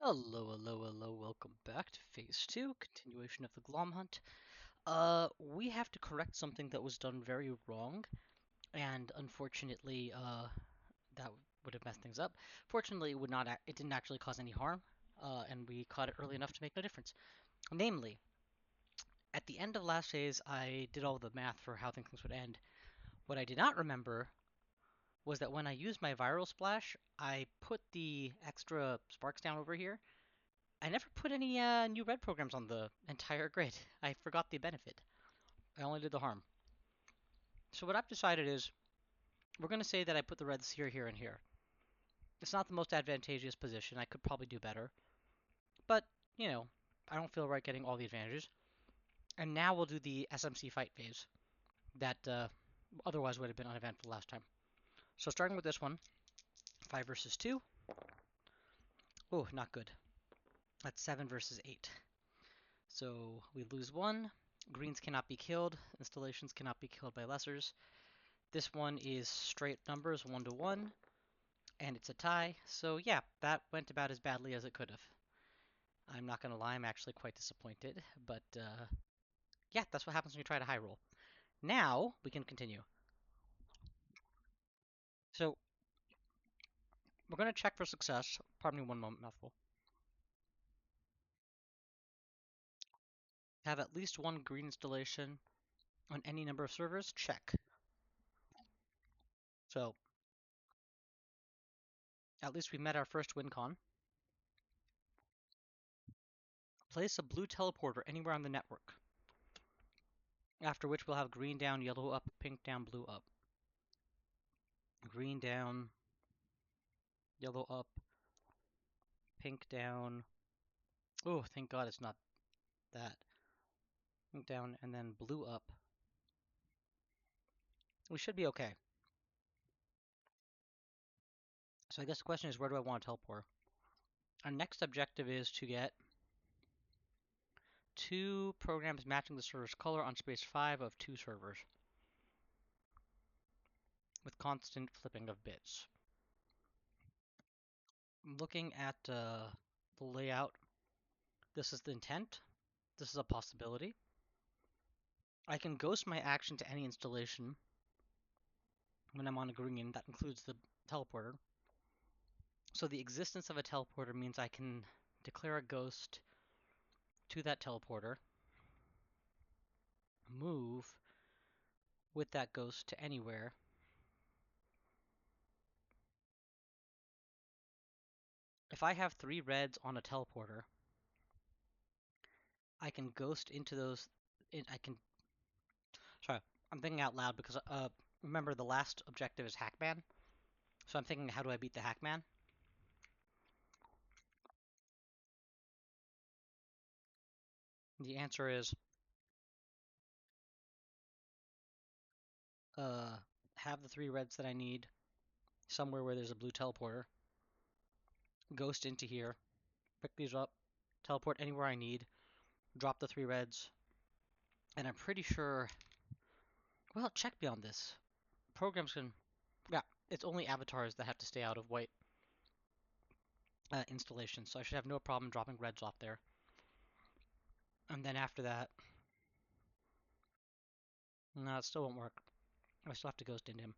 Hello, hello, hello, welcome back to Phase 2, continuation of the Glom hunt. We have to correct something that was done very wrong, and unfortunately, that would have messed things up. Fortunately, it didn't actually cause any harm, and we caught it early enough to make no difference. Namely, at the end of last phase, I did all the math for how things would end. What I did not remember was that when I used my viral splash, I put the extra sparks down over here. I never put any new red programs on the entire grid. I forgot the benefit. I only did the harm. So what I've decided is we're going to say that I put the reds here, here, and here. It's not the most advantageous position. I could probably do better. But, I don't feel right getting all the advantages. And now we'll do the SMC fight phase that otherwise would have been uneventful last time. So starting with this one, 5 versus 2. Oh, not good. That's 7 versus 8. So we lose 1. Greens cannot be killed. Installations cannot be killed by lessers. This one is straight numbers, 1 to 1, and it's a tie. So yeah, that went about as badly as it could have. I'm not going to lie, I'm actually quite disappointed, but yeah, that's what happens when you try to high roll. Now, we can continue. So, we're going to check for success. Pardon me one moment, mouthful. Have at least one green installation on any number of servers? Check. So, at least we met our first win con. Place a blue teleporter anywhere on the network. After which we'll have green down, yellow up, pink down, blue up. Green down, yellow up, pink down. Oh, thank God it's not that. Pink down and then blue up. We should be okay. So I guess the question is, where do I want to teleport? Our next objective is to get 2 programs matching the server's color on space 5 of 2 servers with constant flipping of bits. Looking at the layout, this is the intent. This is a possibility. I can ghost my action to any installation when I'm on a green. That includes the teleporter. So the existence of a teleporter means I can declare a ghost to that teleporter, move with that ghost to anywhere. If I have 3 reds on a teleporter, I can ghost into those. Sorry, I'm thinking out loud because remember the last objective is Hackman. So I'm thinking, how do I beat the Hackman? The answer is uh, have the 3 reds that I need somewhere where there's a blue teleporter. Ghost into here, pick these up, teleport anywhere I need, drop the 3 reds, and I'm pretty sure. Well, check me on this. Programs can. Yeah, it's only avatars that have to stay out of white installations, so I should have no problem dropping reds off there. And then after that, no, it still won't work. I still have to ghost into him.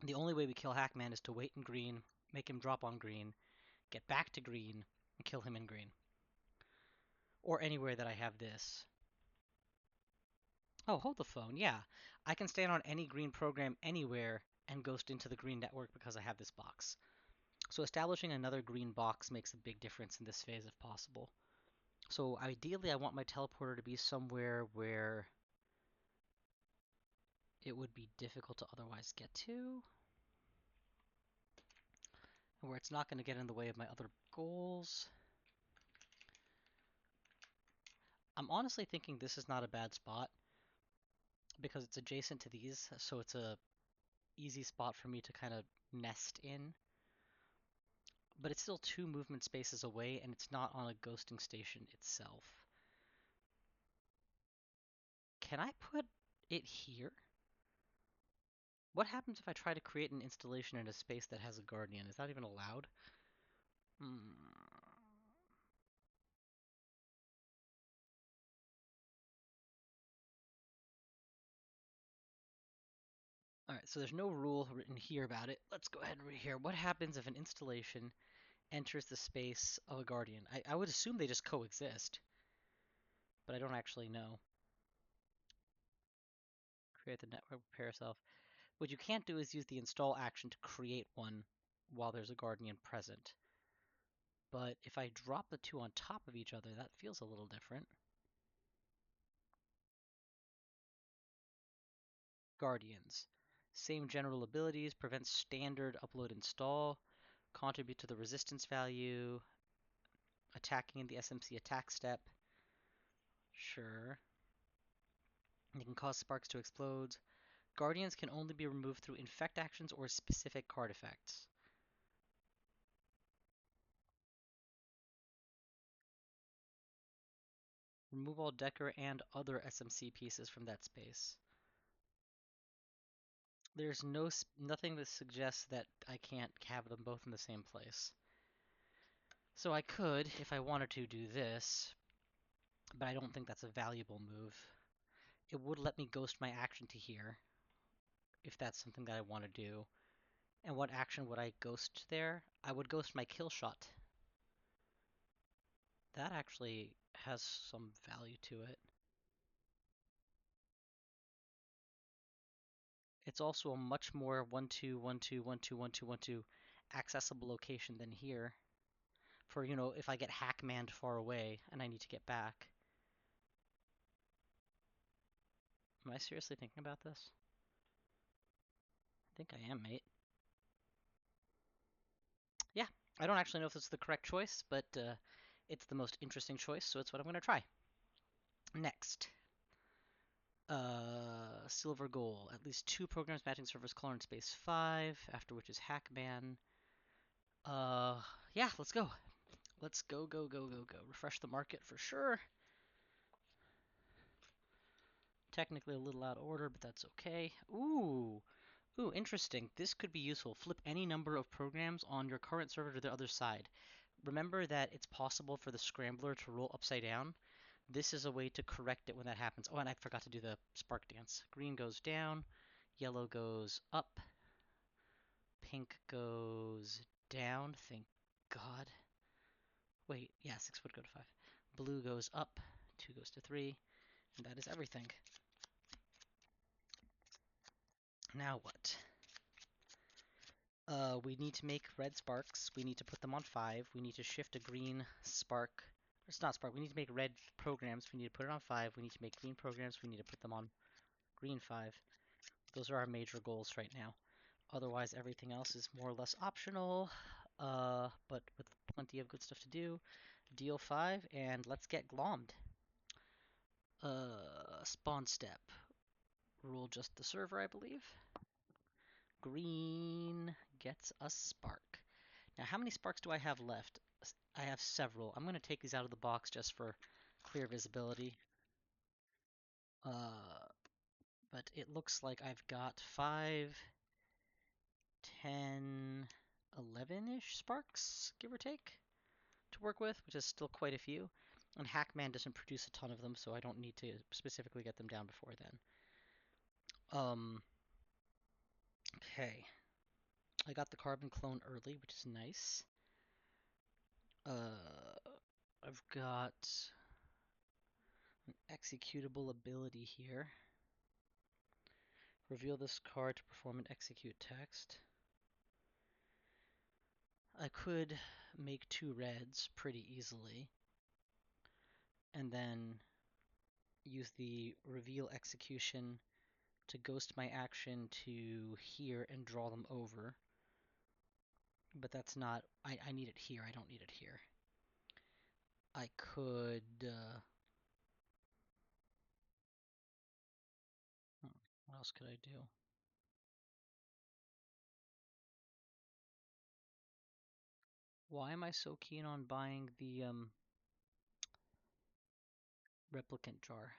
The only way we kill Hackman is to wait in green, make him drop on green, get back to green, and kill him in green. Or anywhere that I have this. Oh, hold the phone, yeah. I can stand on any green program anywhere and ghost into the green network because I have this box. So establishing another green box makes a big difference in this phase if possible. So ideally I want my teleporter to be somewhere where it would be difficult to otherwise get to. Where it's not going to get in the way of my other goals. I'm honestly thinking this is not a bad spot because it's adjacent to these, so it's a easy spot for me to kind of nest in. But it's still 2 movement spaces away, and it's not on a ghosting station itself. Can I put it here? What happens if I try to create an installation in a space that has a guardian? Is that even allowed? So there's no rule written here about it. Let's go ahead and read here. What happens if an installation enters the space of a guardian? I would assume they just coexist, but I don't actually know. Create the network, prepare yourself. What you can't do is use the install action to create one while there's a guardian present. But if I drop the two on top of each other, that feels a little different. Guardians. Same general abilities, prevent standard upload install, contribute to the resistance value, attacking in the SMC attack step. Sure. They can cause sparks to explode. Guardians can only be removed through infect actions or specific card effects. Remove all Decker and other SMC pieces from that space. There's nothing that suggests that I can't have them both in the same place. So I could, if I wanted to, do this, but I don't think that's a valuable move. It would let me ghost my action to here, if that's something that I want to do. And what action would I ghost there? I would ghost my kill shot. That actually has some value to it. It's also a much more 1-2, 1-2, 1-2, 1-2, 1-2 accessible location than here. For, if I get Hackmaned far away and I need to get back. Am I seriously thinking about this? I think I am, mate. Yeah, I don't actually know if this is the correct choice, but it's the most interesting choice, so it's what I'm going to try. Next. Silver goal. At least 2 programs matching server's color in space 5, after which is Hackman. Yeah, let's go. Let's go, go, go, go, go. Refresh the market for sure. Technically a little out of order, but that's okay. Ooh, interesting. This could be useful. Flip any number of programs on your current server to the other side. Remember that it's possible for the scrambler to roll upside down. This is a way to correct it when that happens. Oh, and I forgot to do the spark dance. Green goes down, yellow goes up, pink goes down, thank God. Wait, yeah, 6 would go to 5. Blue goes up, 2 goes to 3, and that is everything. Now what? We need to make red sparks. We need to put them on 5. We need to shift a green spark. It's not spark. We need to make red programs. We need to put it on 5. We need to make green programs. We need to put them on green 5. Those are our major goals right now. Otherwise, everything else is more or less optional, but with plenty of good stuff to do. Deal 5, and let's get glommed. Spawn step. Rule just the server, I believe. Green gets a spark. Now, how many sparks do I have left? I have several. I'm going to take these out of the box just for clear visibility. But it looks like I've got 5, 10, 11-ish sparks, give or take, to work with, which is still quite a few. And Hackman doesn't produce a ton of them, so I don't need to specifically get them down before then. Okay. I got the carbon clone early, which is nice. I've got an executable ability here. Reveal this card to perform an execute text. I could make 2 reds pretty easily, and then use the reveal execution to ghost my action to here and draw them over. But that's not... I need it here, I don't need it here. I could... what else could I do? Why am I so keen on buying the replicant jar?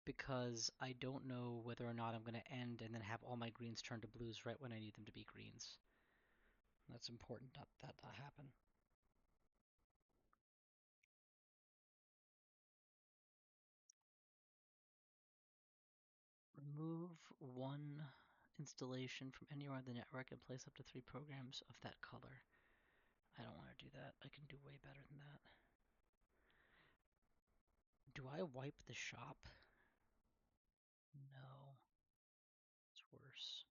Because I don't know whether or not I'm going to end and then have all my greens turn to blues right when I need them to be greens. That's important that happen. Remove one installation from anywhere on the network and place up to 3 programs of that color. I don't want to do that. I can do way better than that. Do I wipe the shop? No. It's worse.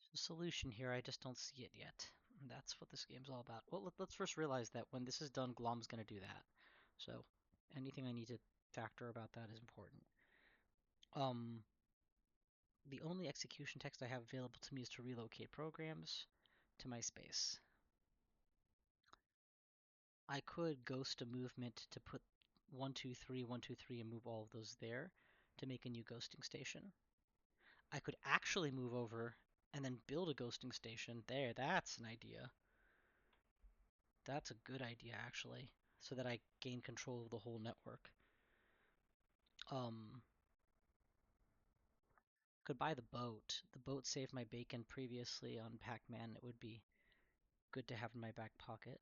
There's a solution here, I just don't see it yet. That's what this game's all about. Well, let's first realize that when this is done, Glom's going to do that. So anything I need to factor about that is important. The only execution text I have available to me is to relocate programs to my space. I could ghost a movement to put 1, 2, 3, 1, 2, 3 and move all of those there to make a new ghosting station. I could actually move over and then build a ghosting station there. That's an idea. That's a good idea, actually, so that I gain control of the whole network. Um, could buy the boat. The boat saved my bacon previously on Hackman. It would be good to have in my back pocket.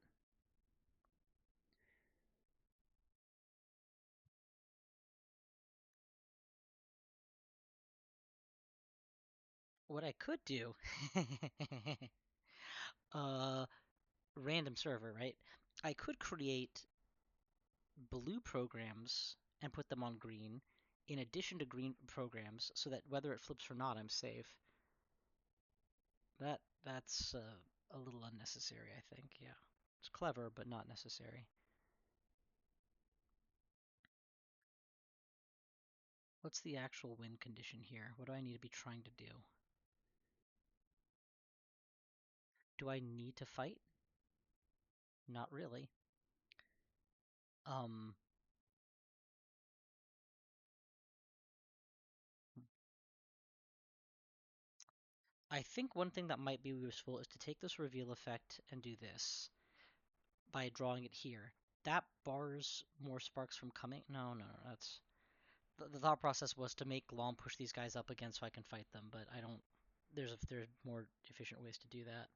What I could do, uh, random server, right? I could create blue programs and put them on green, in addition to green programs, so that whether it flips or not, I'm safe. That's a little unnecessary, I think. Yeah, it's clever, but not necessary. What's the actual win condition here? What do I need to be trying to do? Do I need to fight? Not really. Um, I think one thing that might be useful is to take this reveal effect and do this by drawing it here. That bars more sparks from coming. No, that's the thought process was to make Glom push these guys up again so I can fight them, but I don't. There's more efficient ways to do that.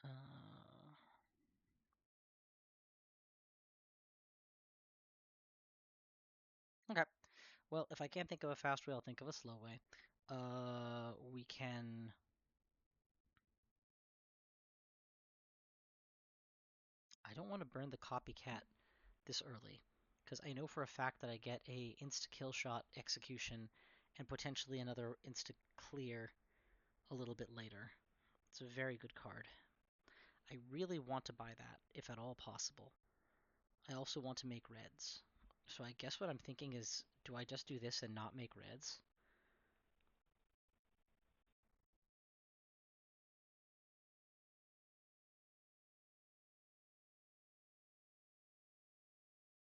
Uh, okay. Well, if I can't think of a fast way, I'll think of a slow way. We can. I don't want to burn the copycat this early, because I know for a fact that I get a insta kill shot execution and potentially another insta clear a little bit later. It's a very good card. I really want to buy that, if at all possible. I also want to make reds. So I guess what I'm thinking is, do I just do this and not make reds?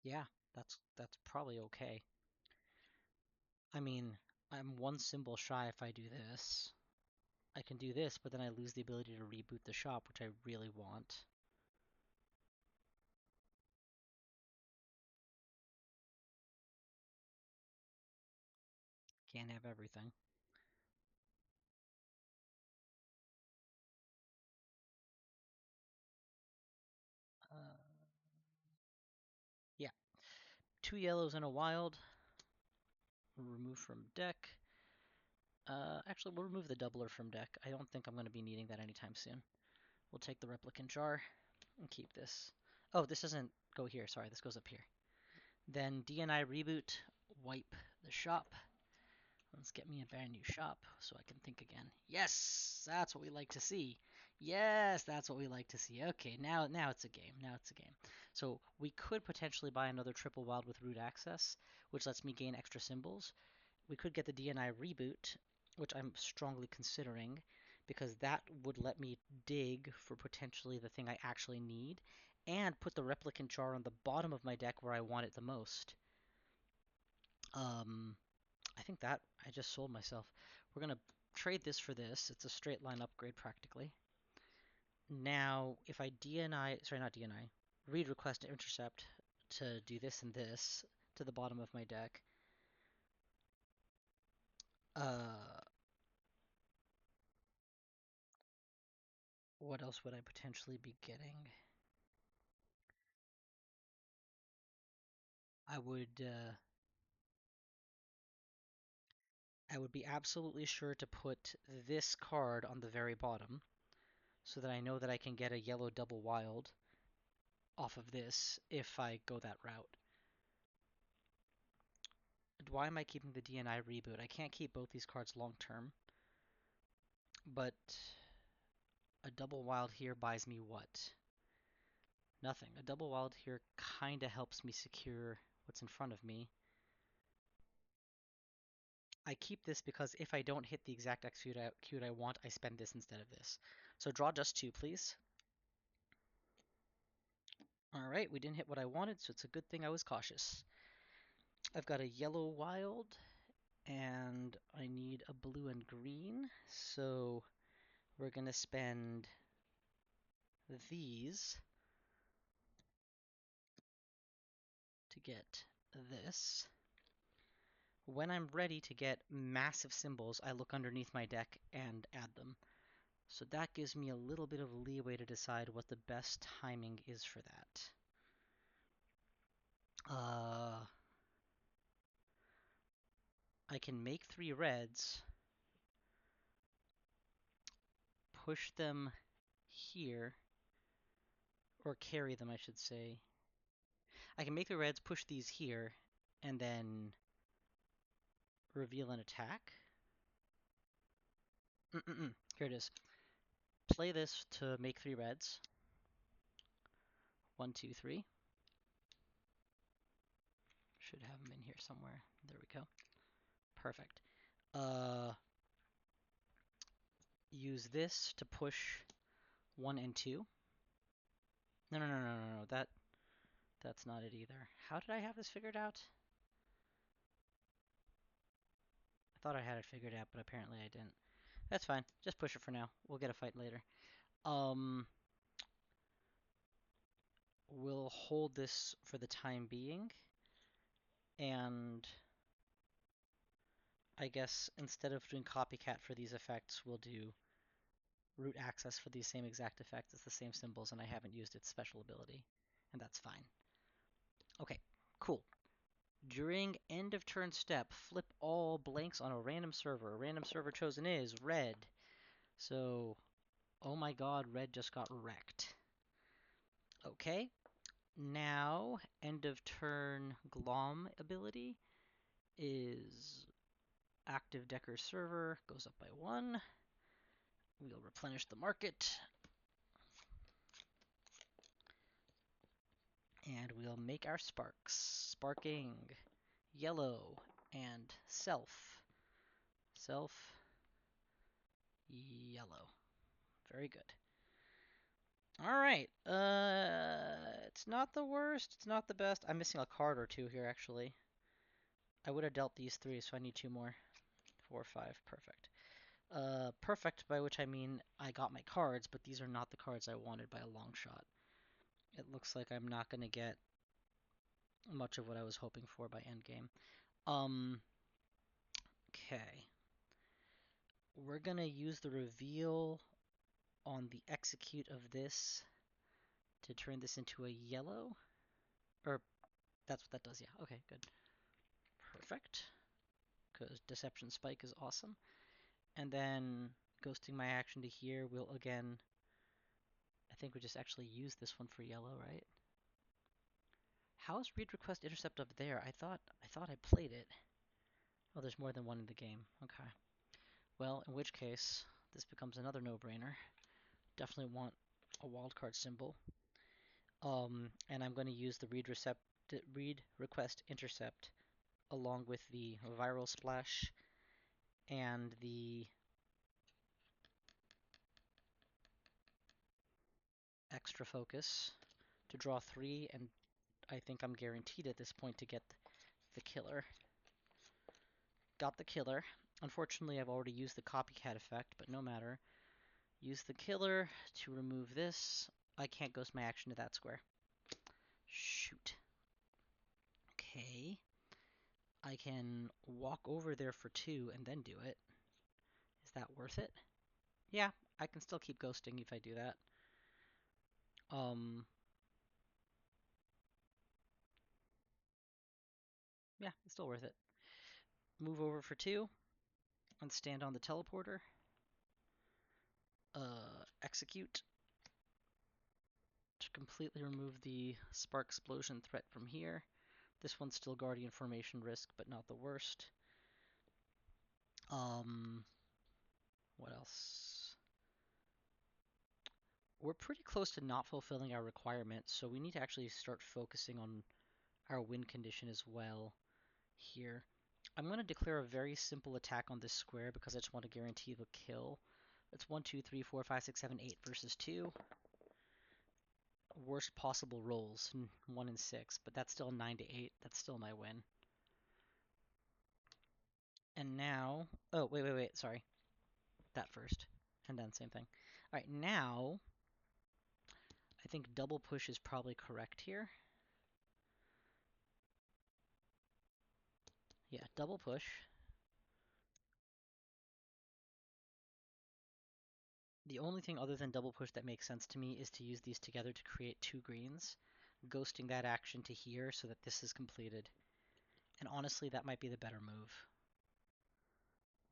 Yeah, that's probably okay. I mean, I'm one symbol shy if I do this. I can do this, but then I lose the ability to reboot the shop, which I really want. Can't have everything. Uh, yeah, 2 yellows and a wild. Remove from deck. Actually, we'll remove the doubler from deck. I don't think I'm going to be needing that anytime soon. We'll take the replicant jar and keep this. Oh, this doesn't go here. Sorry, this goes up here. Then DNI reboot, wipe the shop. Let's get me a brand new shop so I can think again. Yes, that's what we like to see. Yes, that's what we like to see. Okay, now it's a game. Now it's a game. So we could potentially buy another triple wild with root access, which lets me gain extra symbols. We could get the DNI reboot, which I'm strongly considering, because that would let me dig for potentially the thing I actually need, and put the replicant jar on the bottom of my deck where I want it the most. Um, I think that I just sold myself. We're gonna trade this for this. It's a straight line upgrade practically. Now, if I DNI, sorry, not DNI, read request to intercept to do this and this to the bottom of my deck, uh, What else would I potentially be getting? I would be absolutely sure to put this card on the very bottom so that I know that I can get a yellow double wild off of this if I go that route. Why am I keeping the DNI reboot? I can't keep both these cards long term. But a double wild here buys me what? Nothing. A double wild here kinda helps me secure what's in front of me. I keep this because if I don't hit the exact execute I want, I spend this instead of this. So draw just 2, please. Alright, we didn't hit what I wanted, so it's a good thing I was cautious. I've got a yellow wild, and I need a blue and green, so we're gonna spend these to get this. When I'm ready to get massive symbols, I look underneath my deck and add them. So that gives me a little bit of leeway to decide what the best timing is for that. I can make 3 reds, push them here, or carry them, I should say. I can make the reds, push these here, and then reveal an attack. Here it is. Play this to make 3 reds. 1, 2, 3. Should have them in here somewhere. There we go. Perfect. Use this to push 1 and 2. No. That's not it either. How did I have this figured out? I thought I had it figured out, but apparently I didn't. That's fine. Just push it for now. We'll get a fight later. We'll hold this for the time being. And I guess instead of doing copycat for these effects, we'll do root access for these same exact effects. It's the same symbols, and I haven't used its special ability. And that's fine. Okay, cool. During end of turn step, flip all blanks on a random server. A random server chosen is red. So, oh my god, red just got wrecked. Okay, now end of turn Glom ability is active Decker server, goes up by 1. We'll replenish the market. And we'll make our sparks. Sparking yellow and self. Self yellow. Very good. Alright, it's not the worst, it's not the best. I'm missing a card or 2 here, actually. I would have dealt these 3, so I need 2 more. 4, 5, perfect. Perfect, by which I mean I got my cards, but these are not the cards I wanted by a long shot. It looks like I'm not going to get much of what I was hoping for by endgame. Okay. We're going to use the reveal on the execute of this to turn this into a yellow. Or, that's what that does, yeah. Okay, good. Perfect. Because Deception Spike is awesome. And then, ghosting my action to here, we'll again... I think we just actually use this one for yellow, right? How is read request intercept up there? I thought I played it. Oh, there's more than one in the game. Okay. Well, in which case, this becomes another no-brainer. Definitely want a wildcard symbol. And I'm going to use the read request intercept along with the viral splash and the extra focus to draw 3, and I think I'm guaranteed at this point to get the killer. Got the killer. Unfortunately, I've already used the copycat effect, but no matter. Use the killer to remove this. I can't ghost my action to that square. Shoot. Okay. I can walk over there for 2 and then do it. Is that worth it? Yeah, I can still keep ghosting if I do that. Um, yeah, it's still worth it. Move over for 2 and stand on the teleporter. Execute to completely remove the spark explosion threat from here. This one's still Guardian formation risk, but not the worst. What else? We're pretty close to not fulfilling our requirements, so we need to actually start focusing on our win condition as well here. I'm going to declare a very simple attack on this square because I just want to guarantee the kill. It's 1, 2, 3, 4, 5, 6, 7, 8 versus 2. Worst possible rolls, 1 and 6, but that's still 9 to 8. That's still my win. And now, oh, wait, sorry. That first, and then same thing. All right, now I think double push is probably correct here. Yeah, double push. The only thing other than double push that makes sense to me is to use these together to create 2 greens, ghosting that action to here so that this is completed. And honestly, that might be the better move.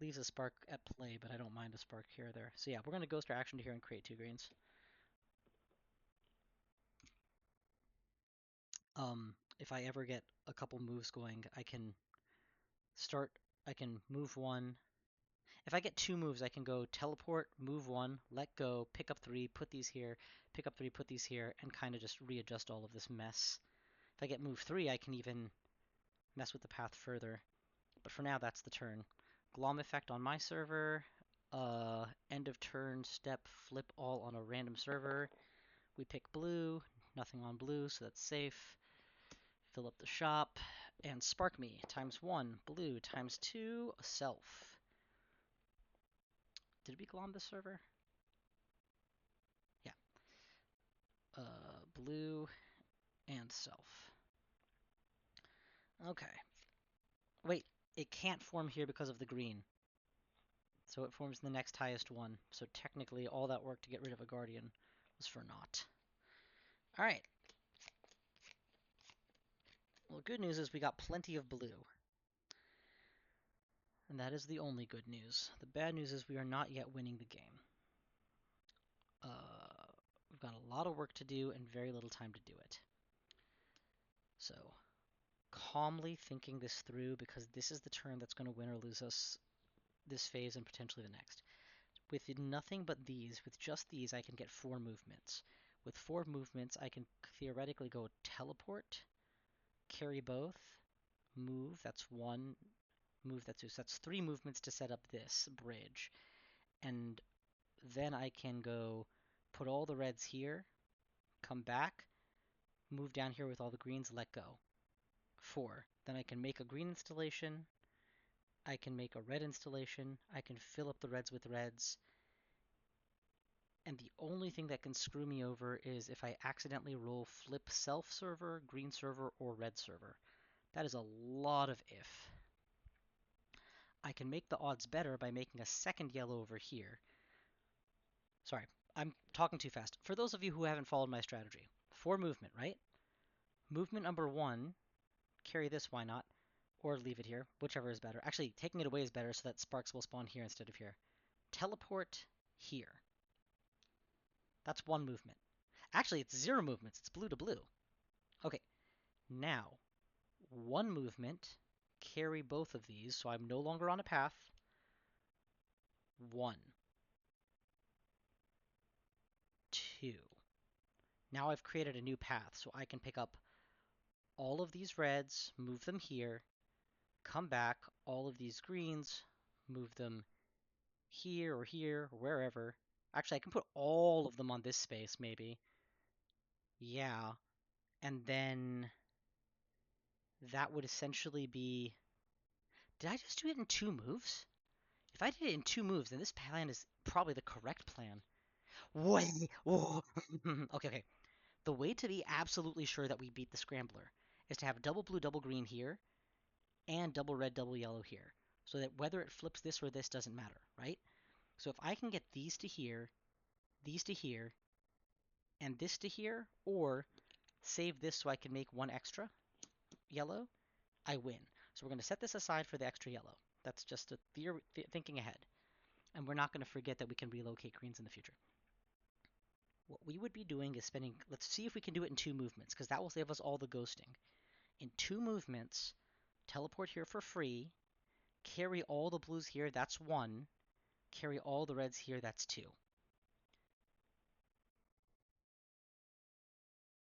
Leaves a spark at play, but I don't mind a spark here or there. So yeah, we're going to ghost our action to here and create 2 greens. If I ever get a couple moves going, I can move 1. If I get 2 moves, I can go teleport, move 1, let go, pick up 3, put these here, pick up 3, put these here, and kind of just readjust all of this mess. If I get move 3, I can even mess with the path further. But for now, that's the turn. Glom effect on my server. End of turn, step, flip all on a random server. We pick blue, nothing on blue, so that's safe. Fill up the shop, and spark me, times 1, blue, times 2, self. Did we glom this server? Yeah. Blue and self. Okay. Wait, it can't form here because of the green. So it forms the next highest one. So technically all that work to get rid of a guardian was for naught. Alright. Well, good news is we got plenty of blue. And that is the only good news. The bad news is we are not yet winning the game. We've got a lot of work to do and very little time to do it. So, calmly thinking this through, because this is the turn that's going to win or lose us this phase and potentially the next. With nothing but these, with just these, I can get 4 movements. With 4 movements, I can theoretically go teleport, carry both, move, that's 1, move, that's 2. So that's 3 movements to set up this bridge. And then I can go put all the reds here, come back, move down here with all the greens, let go. 4. Then I can make a green installation, I can make a red installation, I can fill up the reds with reds, and the only thing that can screw me over is if I accidentally roll flip self server, green server, or red server. That is a lot of if. I can make the odds better by making a second yellow over here. Sorry, I'm talking too fast. For those of you who haven't followed my strategy, 4 movement, right? Movement number 1, carry this, why not? Or leave it here, whichever is better. Actually, taking it away is better so that sparks will spawn here instead of here. Teleport here. That's 1 movement. Actually, it's 0 movements. It's blue to blue. Okay, now, 1 movement, carry both of these, so I'm no longer on a path. 1, 2. Now I've created a new path, so I can pick up all of these reds, move them here, come back, all of these greens, move them here or wherever. Actually, I can put all of them on this space, maybe. Yeah. And then that would essentially be... Did I just do it in 2 moves? If I did it in 2 moves, then this plan is probably the correct plan. Wait! Oh. Okay. The way to be absolutely sure that we beat the scrambler is to have double blue, double green here, and double red, double yellow here. So that whether it flips this or this doesn't matter, right? So if I can get these to here, and this to here, or save this so I can make one extra yellow, I win. So we're going to set this aside for the extra yellow. That's just a thinking ahead. And we're not going to forget that we can relocate greens in the future. What we would be doing is spending, let's see if we can do it in 2 movements, because that will save us all the ghosting. In 2 movements, teleport here for free, carry all the blues here, that's 1, carry all the reds here, that's 2.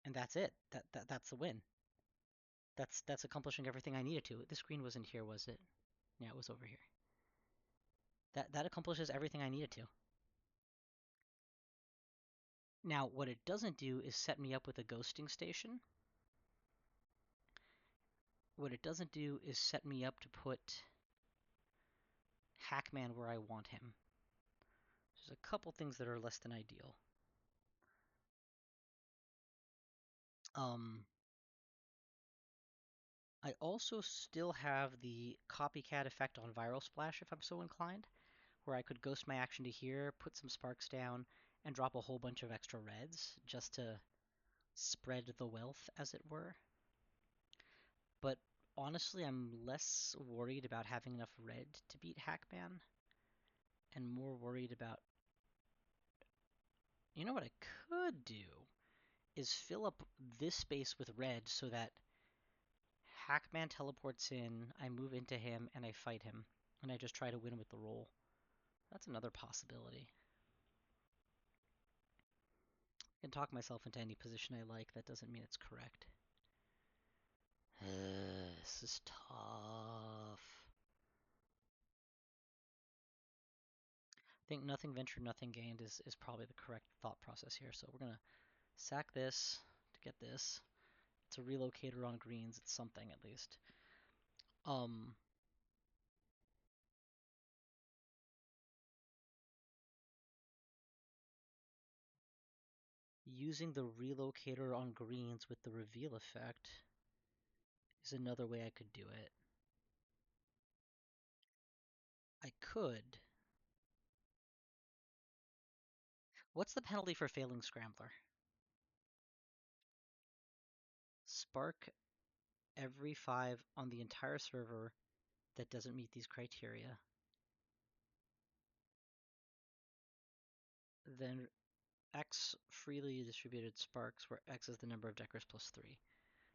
And that's it. That's the win. That's accomplishing everything I needed to. This green wasn't here, was it? Yeah, it was over here. That accomplishes everything I needed to. Now, what it doesn't do is set me up with a ghosting station. What it doesn't do is set me up to put Hackman where I want him. There's a couple things that are less than ideal. I also still have the copycat effect on Viral Splash if I'm so inclined, where I could ghost my action to here, put some sparks down, and drop a whole bunch of extra reds just to spread the wealth, as it were. But honestly, I'm less worried about having enough red to beat Hackman, and more worried about... You know what I could do? Is fill up this space with red so that Hackman teleports in, I move into him, and I fight him. And I just try to win with the roll. That's another possibility. I can talk myself into any position I like. That doesn't mean it's correct. This is tough. I think nothing ventured, nothing gained is probably the correct thought process here. So we're going to sack this to get this. It's a relocator on greens. It's something at least. Using the relocator on greens with the reveal effect is another way I could do it. I could. What's the penalty for failing Scrambler? Spark every 5 on the entire server that doesn't meet these criteria. Then X freely distributed sparks, where X is the number of deckers plus 3.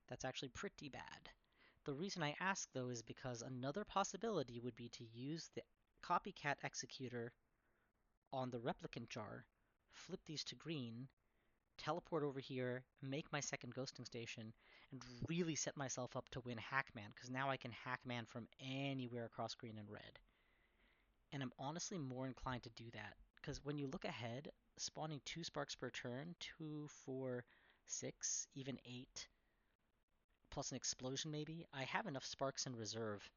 That's actually pretty bad. The reason I ask, though, is because another possibility would be to use the copycat executor on the replicant jar, flip these to green, teleport over here, make my second ghosting station, and really set myself up to win Hackman, because now I can Hackman from anywhere across green and red. And I'm honestly more inclined to do that, because when you look ahead, spawning 2 sparks per turn, 2, 4, 6, even 8, plus an explosion maybe, I have enough sparks in reserve.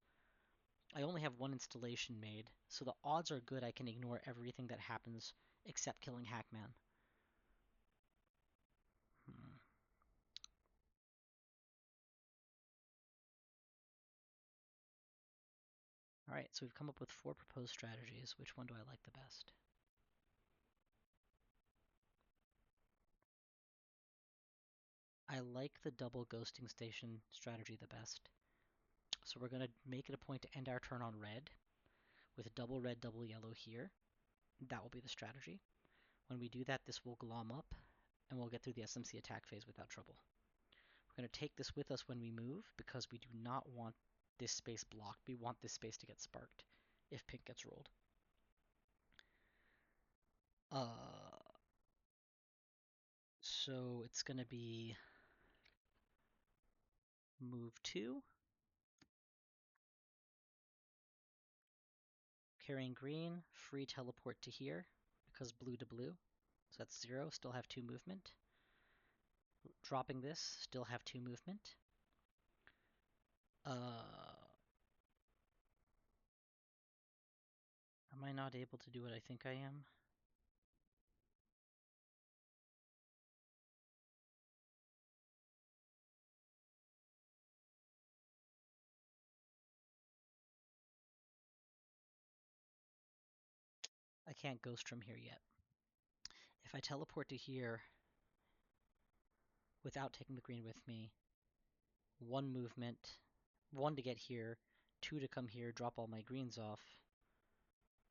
I only have 1 installation made, so the odds are good I can ignore everything that happens except killing Hackman. Alright, so we've come up with 4 proposed strategies. Which one do I like the best? I like the double ghosting station strategy the best. So we're going to make it a point to end our turn on red, with double red, double yellow here. That will be the strategy. When we do that, this will glom up, and we'll get through the SMC attack phase without trouble. We're going to take this with us when we move, because we do not want this space blocked. We want this space to get sparked if pink gets rolled. So it's going to be move 2, carrying green, free teleport to here, because blue to blue. So that's 0, still have 2 movement. Dropping this, still have 2 movement. Am I not able to do what I think I am? I can't ghost from here yet. If I teleport to here without taking the green with me, 1 movement, 1 to get here, 2 to come here, drop all my greens off,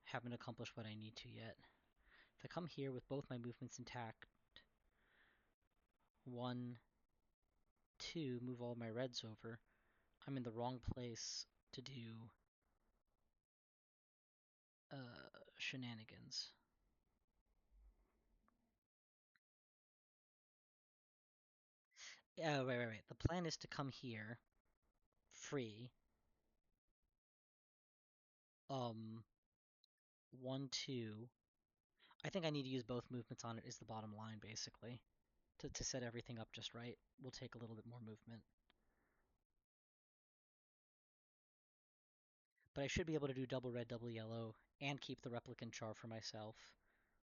haven't accomplished what I need to yet. If I come here with both my movements intact, 1, 2, move all my reds over, I'm in the wrong place to do shenanigans. Yeah, wait. The plan is to come here, free. 1, 2. I think I need to use both movements on it is the bottom line, basically. To set everything up just right, will take a little bit more movement. But I should be able to do double red, double yellow, and keep the replicant char for myself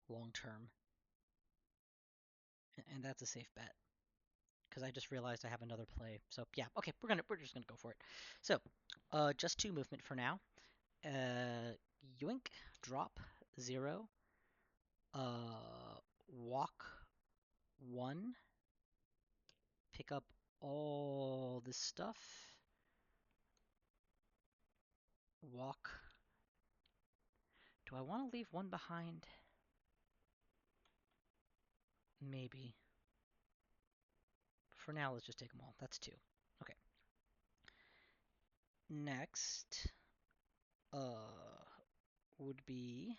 long term. And that's a safe bet. Because I just realized I have another play. So yeah, okay, we're just gonna go for it. So, just 2 movement for now. Yoink, drop 0. Walk 1. Pick up all this stuff. Walk. Do I want to leave 1 behind? Maybe. For now, let's just take them all. That's 2. Okay. Next, would be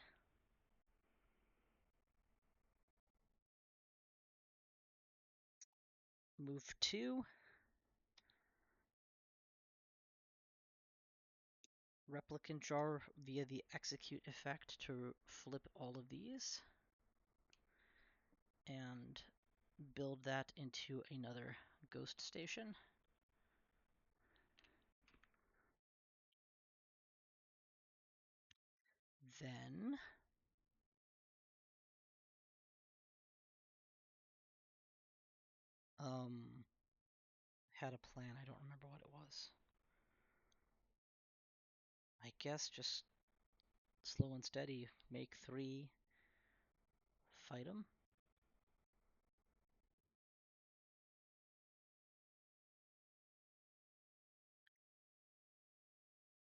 move 2. Replicant jar via the execute effect to flip all of these. And build that into another ghost station. Then had a plan. I don't remember what it was. I guess just slow and steady. Make 3. Fight them.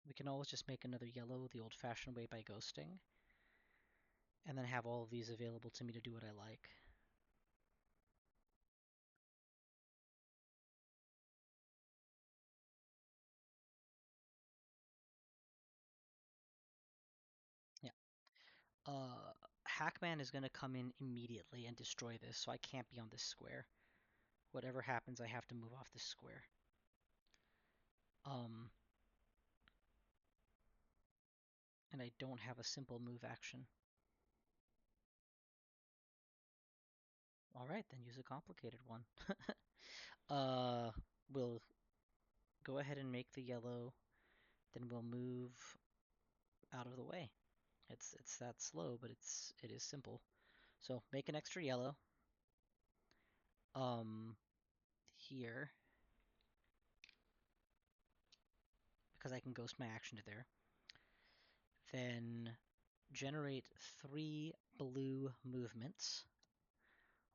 We can always just make another yellow the old-fashioned way by ghosting. And then have all of these available to me to do what I like. Yeah. Hackman is going to come in immediately and destroy this, so I can't be on this square. Whatever happens, I have to move off this square. And I don't have a simple move action. Alright, then use a complicated one. We'll go ahead and make the yellow, then we'll move out of the way. It's that slow, but it is simple. So make an extra yellow. Here. Because I can ghost my action to there. Then generate 3 blue movements.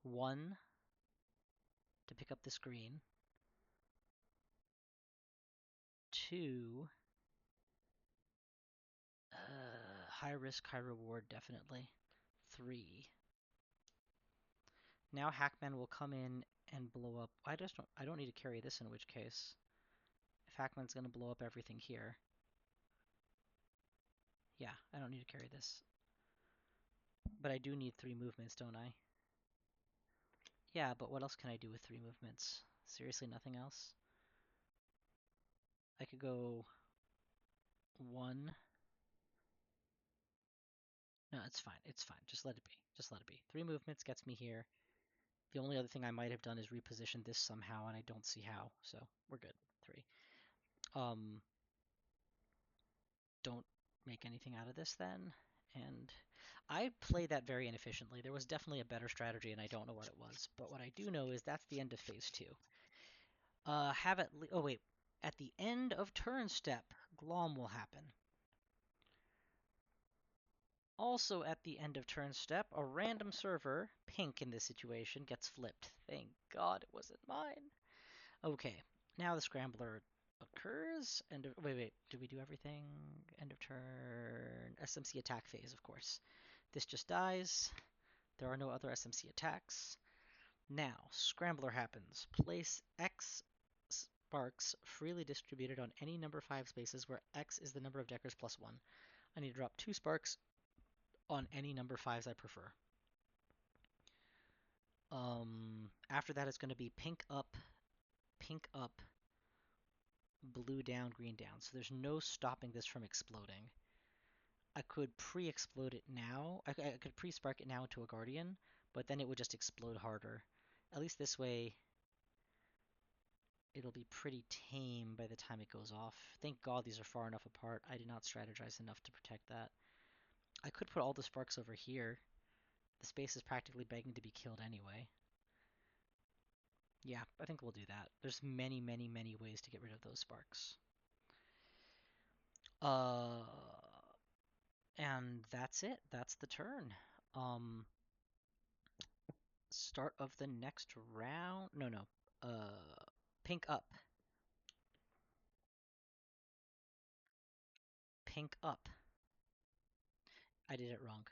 1 to pick up this green. 2, high risk, high reward, definitely. 3. Now Hackman will come in and blow up. I don't need to carry this in which case. If Hackman's gonna blow up everything here. Yeah, I don't need to carry this. But I do need 3 movements, don't I? Yeah, but what else can I do with 3 movements? Seriously, nothing else? I could go 1. No, it's fine. It's fine. Just let it be. Just let it be. 3 movements gets me here. The only other thing I might have done is reposition this somehow, and I don't see how. So we're good. 3. Don't make anything out of this then. And I played that very inefficiently. There was definitely a better strategy, and I don't know what it was. But what I do know is that's the end of phase 2. Oh wait, at the end of turn step, Glom will happen. Also at the end of turn step, a random server, pink in this situation, gets flipped. Thank God it wasn't mine. Okay, now the scrambler occurs. Wait, did we do everything? End of turn. SMC attack phase, of course. This just dies. There are no other SMC attacks. Now, scrambler happens. Place X sparks freely distributed on any number 5 spaces where X is the number of deckers plus 1. I need to drop 2 sparks on any number 5s I prefer. After that, it's going to be pink up, blue down, green down. So there's no stopping this from exploding. I could pre-explode it now. I could pre-spark it now into a guardian, but then it would just explode harder. At least this way, it'll be pretty tame by the time it goes off. Thank God these are far enough apart. I did not strategize enough to protect that. I could put all the sparks over here. The space is practically begging to be killed anyway. Yeah, I think we'll do that. There's many, many, many ways to get rid of those sparks. And that's it. That's the turn. Start of the next round. No. Pink up. Pink up. I did it wrong.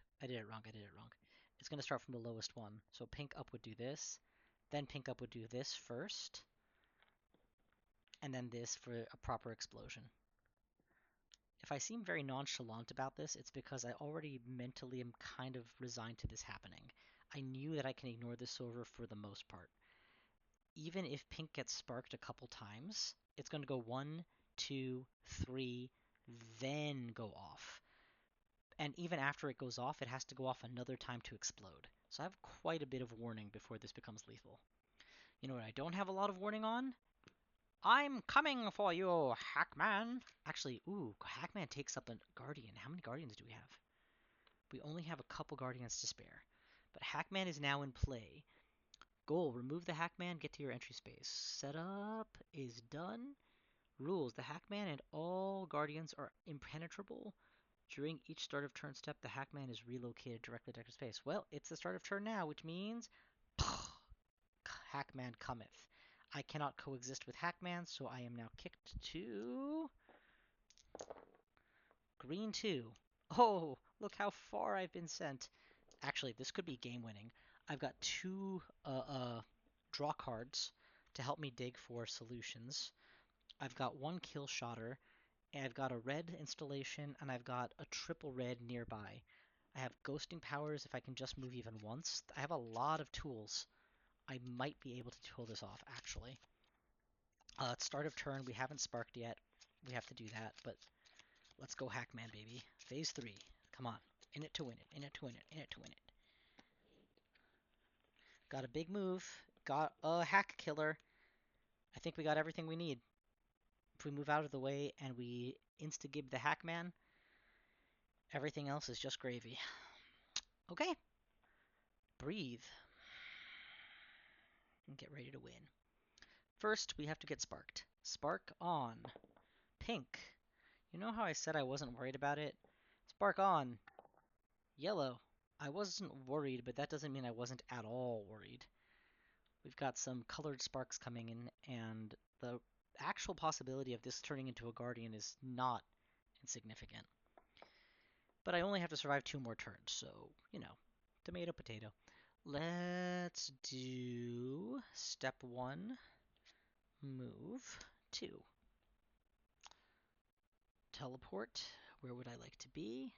It's going to start from the lowest one. So pink up would do this. Then pink up would do this first. And then this for a proper explosion. If I seem very nonchalant about this, it's because I already mentally am kind of resigned to this happening. I knew that I can ignore this server for the most part. Even if pink gets sparked a couple times, it's going to go 1, 2, 3, then go off. And even after it goes off, it has to go off another time to explode. So I have quite a bit of warning before this becomes lethal. You know what I don't have a lot of warning on? I'm coming for you, Hackman! Actually, Hackman takes up a Guardian. How many Guardians do we have? We only have a couple Guardians to spare. But Hackman is now in play. Goal, remove the Hackman, get to your entry space. Setup is done. Rules, the Hackman and all Guardians are impenetrable. During each start of turn step, the Hackman is relocated directly to extra space. Well, it's the start of turn now, which means Hackman cometh. I cannot coexist with Hackman, so I am now kicked to green 2. Oh, look how far I've been sent. Actually, this could be game-winning. I've got 2 draw cards to help me dig for solutions. I've got 1 kill shotter, and I've got a red installation, and I've got a triple red nearby. I have ghosting powers if I can just move even once. I have a lot of tools. I might be able to pull this off, actually. Start of turn, we haven't sparked yet. We have to do that, but let's go Hackman, baby. Phase 3. Come on. In it to win it. In it to win it. In it to win it. Got a big move. Got a hack killer. I think we got everything we need. If we move out of the way and we insta-gib the Hackman, everything else is just gravy. Okay. Breathe. And get ready to win. First, we have to get sparked. Spark on. Pink. You know how I said I wasn't worried about it? Spark on. Yellow. I wasn't worried, but that doesn't mean I wasn't at all worried. We've got some colored sparks coming in, and the actual possibility of this turning into a Guardian is not insignificant. But I only have to survive 2 more turns, so, you know, tomato, potato. Let's do step 1, move 2. Teleport. Where would I like to be?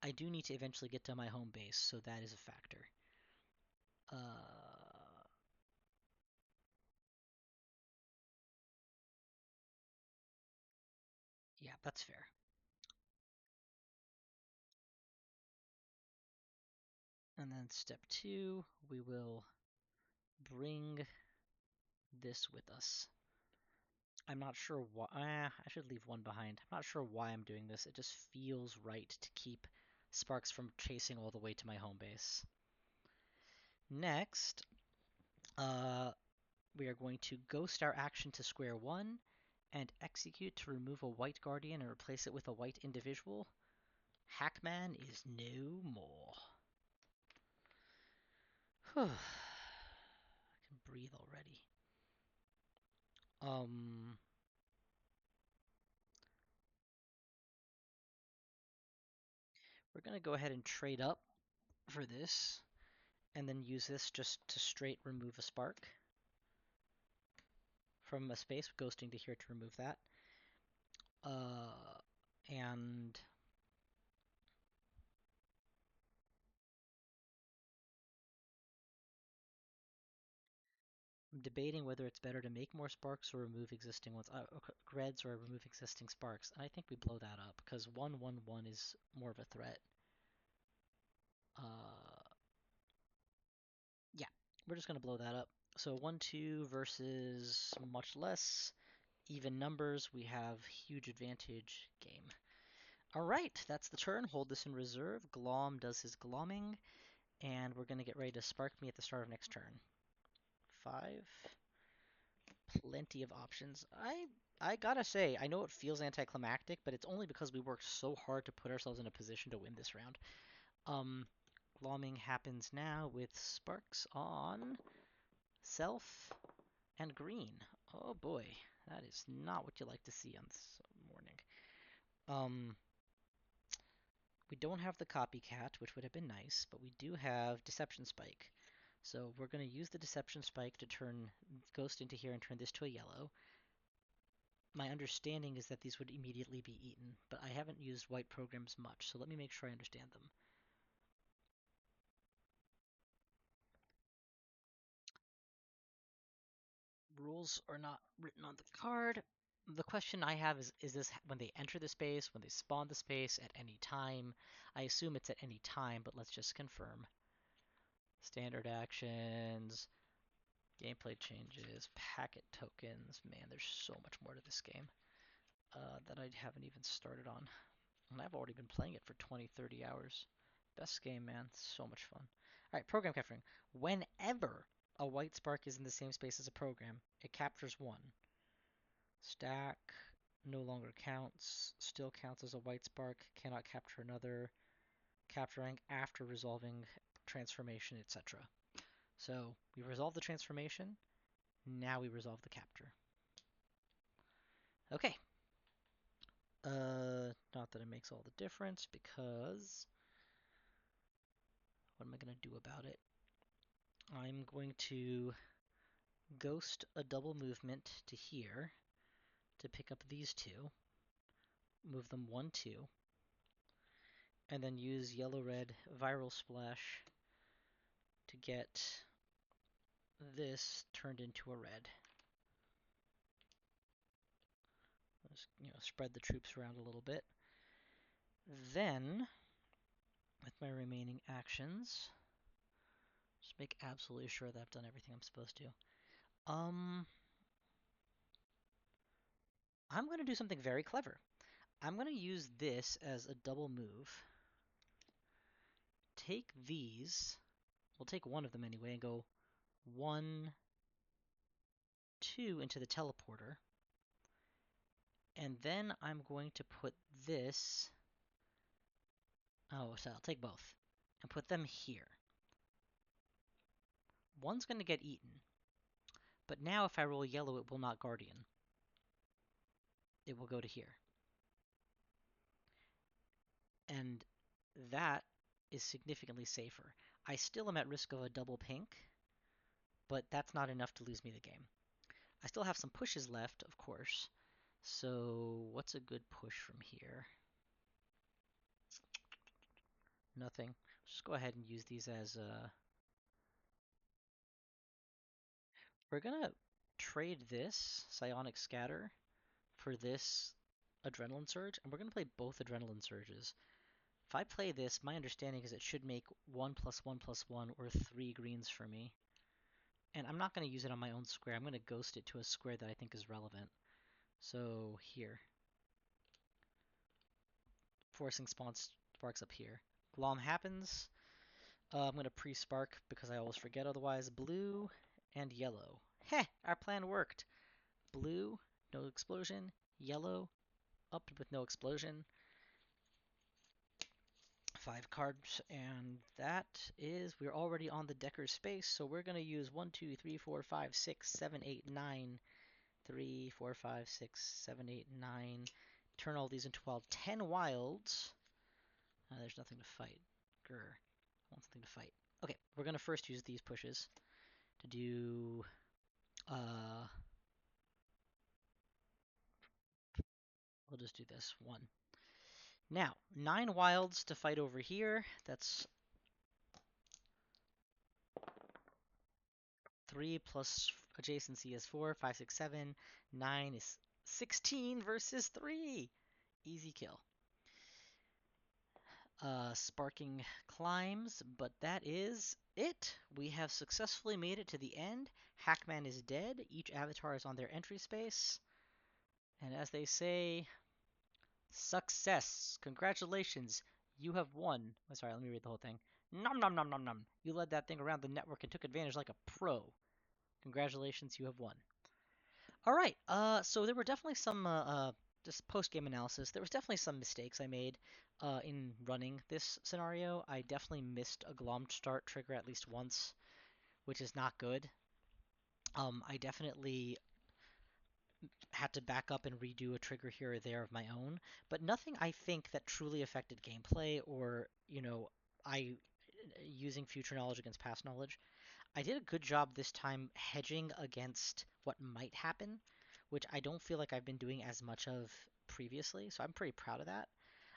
I do need to eventually get to my home base, so that is a factor. Yeah, that's fair. And then step 2, we will bring this with us. I'm not sure why. I should leave 1 behind. I'm not sure why I'm doing this. It just feels right to keep sparks from chasing all the way to my home base. Next, we are going to ghost our action to square one and execute to remove a white guardian and replace it with a white individual. Hackman is no more. I can breathe already. We're gonna go ahead and trade up for this, and then use this just to straight remove a spark from a space, ghosting to here to remove that. And I'm debating whether it's better to make more sparks or remove existing ones. Reds or remove existing sparks. And I think we blow that up because 1/1/1 is more of a threat. Yeah, we're just gonna blow that up. So 1/2 versus much less even numbers. We have huge advantage. Game. All right, that's the turn. Hold this in reserve. Glom does his glomming, and we're gonna get ready to spark me at the start of next turn. 5. Plenty of options. I gotta say, I know it feels anticlimactic, but it's only because we worked so hard to put ourselves in a position to win this round. Glomming happens now with sparks on self and green. Oh boy, that is not what you like to see on this morning. We don't have the copycat, which would have been nice, but we do have deception spike. So we're going to use the deception spike to turn ghost into here and turn this to a yellow. My understanding is that these would immediately be eaten, but I haven't used white programs much, so let me make sure I understand them. Rules are not written on the card. The question I have is this when they enter the space, when they spawn the space, at any time? I assume it's at any time, but let's just confirm. Standard actions, gameplay changes, packet tokens. Man, there's so much more to this game that I haven't even started on. And I've already been playing it for 20, 30 hours. Best game, man. So much fun. All right, program capturing. Whenever a white spark is in the same space as a program, it captures one. Stack no longer counts. Still counts as a white spark. Cannot capture another. Capturing after resolving transformation, etc. So we resolve the transformation. Now we resolve the capture. Okay. Not that it makes all the difference because what am I going to do about it? I'm going to ghost a double movement to here to pick up these two, move them 1, 2, and then use yellow-red viral splash to get this turned into a red. Just, spread the troops around a little bit. Then, with my remaining actions, just make absolutely sure that I've done everything I'm supposed to. I'm going to do something very clever. I'm going to use this as a double move. Take these, we'll take one of them anyway, and go 1, 2 into the teleporter. And then I'm going to put this... Oh, so I'll take both. And put them here. One's going to get eaten. But now if I roll yellow, it will not Guardian. It will go to here. And that is significantly safer. I still am at risk of a double pink, but that's not enough to lose me the game. I still have some pushes left, of course. So what's a good push from here? Nothing. Let's just go ahead and use these as we're gonna trade this Psionic Scatter for this Adrenaline Surge, and we're gonna play both Adrenaline Surges. If I play this, my understanding is it should make 1+1+1 or 3 greens for me. And I'm not gonna use it on my own square. I'm gonna ghost it to a square that I think is relevant. So here. Forcing spawn sparks up here. Glom happens. I'm going to pre-spark because I always forget otherwise. Blue and yellow. Heh! Our plan worked. Blue, no explosion. Yellow, up with no explosion. 5 cards, and that is, we're already on the Decker's space, so we're going to use 1, 2, 3, 4, 5, 6, 7, 8, 9. 3, 4, 5, 6, 7, 8, 9. Turn all these into wild. 10 wilds. There's nothing to fight. Grr. I want something to fight. Okay, we're going to first use these pushes to do... we'll just do this. 1. Now, 9 wilds to fight over here. That's 3 plus adjacency is 4, 5, 6, 7. 9 is 16 versus 3. Easy kill. Sparking climbs, but that is it. We have successfully made it to the end. Hackman is dead. Each avatar is on their entry space. And as they say, success. Congratulations. You have won. Oh, sorry, let me read the whole thing. Nom nom nom nom nom. You led that thing around the network and took advantage like a pro. Congratulations, you have won. All right. So there were definitely some just post-game analysis. There was definitely some mistakes I made in running this scenario. I definitely missed a Glom start trigger at least once, which is not good. I definitely had to back up and redo a trigger here or there of my own, but nothing I think that truly affected gameplay or, I using future knowledge against past knowledge. I did a good job this time hedging against what might happen, which I don't feel like I've been doing as much of previously, so I'm pretty proud of that.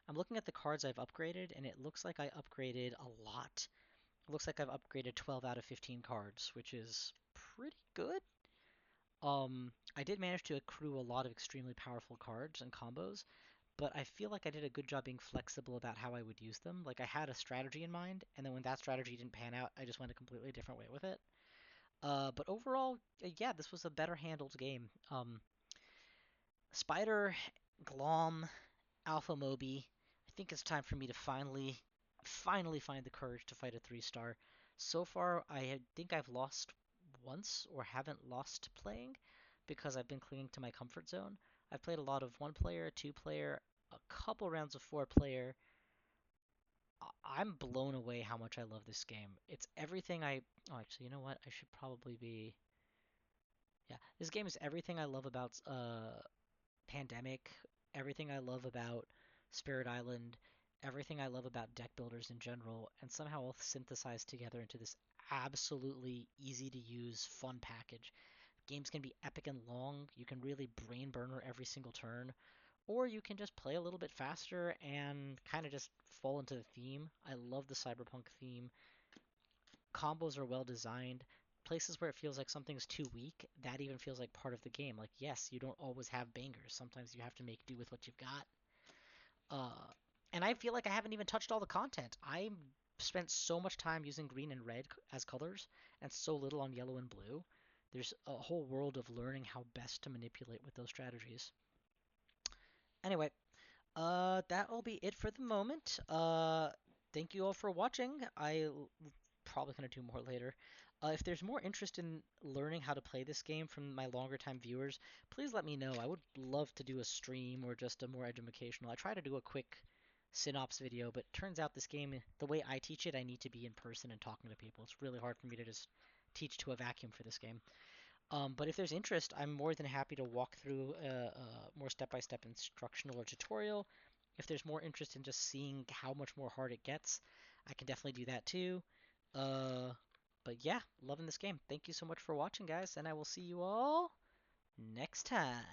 I'm looking at the cards I've upgraded, and it looks like I upgraded a lot. It looks like I've upgraded 12 out of 15 cards, which is pretty good. I did manage to accrue a lot of extremely powerful cards and combos, but I feel like I did a good job being flexible about how I would use them. Like I had a strategy in mind, and then when that strategy didn't pan out, I just went a completely different way with it. But overall, yeah, this was a better handled game. Spider, Glom, Alpha Moby. I think it's time for me to finally find the courage to fight a 3-star. So far, I think I've lost once or haven't lost playing because I've been clinging to my comfort zone. I've played a lot of 1-player, 2-player, a couple rounds of 4-player. I'm blown away how much I love this game. It's everything I... Oh, actually, you know what? I should probably be... Yeah, this game is everything I love about Pandemic, everything I love about Spirit Island, everything I love about deck builders in general, and somehow all synthesized together into this absolutely easy to use, fun package. Games can be epic and long, you can really brain burner every single turn, or you can just play a little bit faster and kind of just fall into the theme. I love the cyberpunk theme. Combos are well designed. Places where it feels like something's too weak, that even feels like part of the game. Like, yes, you don't always have bangers. Sometimes you have to make do with what you've got. Uh, and I feel like I haven't even touched all the content. I spent so much time using green and red as colors, and so little on yellow and blue. There's a whole world of learning how best to manipulate with those strategies. Anyway, that'll be it for the moment. Thank you all for watching. Probably going to do more later. If there's more interest in learning how to play this game from my longer time viewers, please let me know. I would love to do a stream or just a more educational. I try to do a quick synops video, but turns out this game, the way I teach it, I need to be in person and talking to people. It's really hard for me to just teach to a vacuum for this game. But if there's interest, I'm more than happy to walk through a more step-by-step instructional or tutorial. If there's more interest in just seeing how much more hard it gets, I can definitely do that too. Uh, but yeah, loving this game. Thank you so much for watching, guys, and I will see you all next time.